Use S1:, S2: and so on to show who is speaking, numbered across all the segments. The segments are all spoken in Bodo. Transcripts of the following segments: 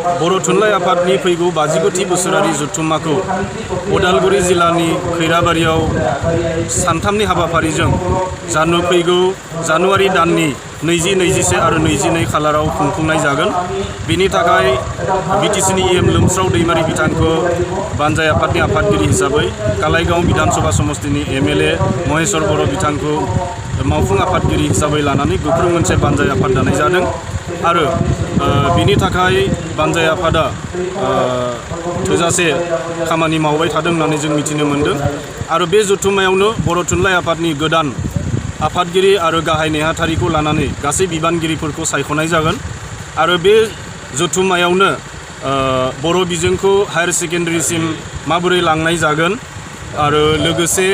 S1: बर' थुनलाइ आफादनि फैगौ 59थि बोसोरारि जथुम्माखौ उदालगुरि जिल्लानि खैराबारियाव सानथामनि हाबाफारिजों फैगौ जानुवारि दाननि 20, 21 आरो 22 खालाराव खुंफुंनाय जागोन। बेनि थाखाय बिटिसिनि EM लोमस्राव दैमारि बिथांखौ बानजाय आफादनि आफादगिरि हिसाबै, कालाइगाव विधानसभा समस्तिनि MLA महेश्वर बर' बिथांखौ मावफुं आफादगिरि हिसाबै लानानै गोख्रों मोनसे बानजाय आफाद दानाय जादों। आरो बिनि थाखाय बानजाय आफादा थोजासे खामानि मावबाय थादों होननानै जों मिथिनो मोनदों। आरो बे जथुम्मायावनो बर' थुनलाइ आफादनि गोदान आफादगिरि आरो गाहाय नेहाथारिखौ लानानै गासै बिबानगिरिफोरखौ सायख'नाय जागोन। आरो बे जथुम्मायावनो बर' बिजोंखौ हायार सेकेन्डारिसिम माबोरै लांनाय जागोन आरो लोगोसे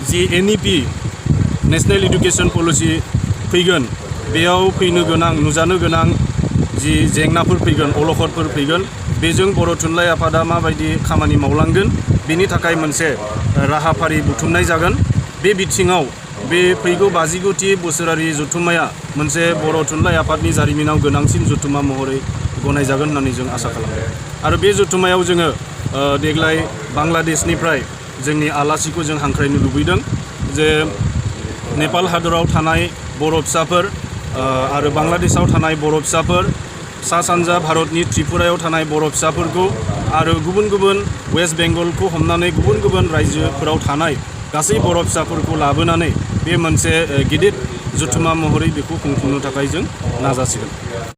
S1: जि NEP नेशनेल एडुकेशन पलिसि फैगोन, बेयाव फैनो गोनां नुजानो गोनां जि जेंनाफोर फैगोन, अलखदफोर फैगोन, बेजों बर' थुनलाइ आफादा माबायदि खामानि मावलांगोन बेनि थाखाय मोनसे राहाफारि बुथुमनाय जागोन। बे बिथिङाव बे फैगौ 59थि बोसोरारि जथुम्माया मोनसे बर' थुनलाइ आफादनि जारिमिनाव गोनांसिन जथुम्मा महरै गनायजागोन होननानै जों आसा खालामदों। आरो बे जथुम्मायाव जोङो देग्लाय बांलादेशनिफ्राय जोंनि आलासिखौ जों हांख्रायनो लुबैदों जे नेपाल हादराव थानाय बर' फिसाफोर आरो बांलादेशआव थानाय बर' फिसाफोर, सा सानजा भारतनि त्रिपुरायाव थानाय बर' फिसाफोरखौ आरो गुबुन गुबुन वेस्ट बेंगलखौ हमनानै गुबुन गुबुन रायजोफोराव थानाय गासै बर' फिसाफोरखौ लाबोनानै बे मोनसे गिदिर जथुम्मा महरै बेखौ खुंफुंनो थाखाय जों नाजासिगोन।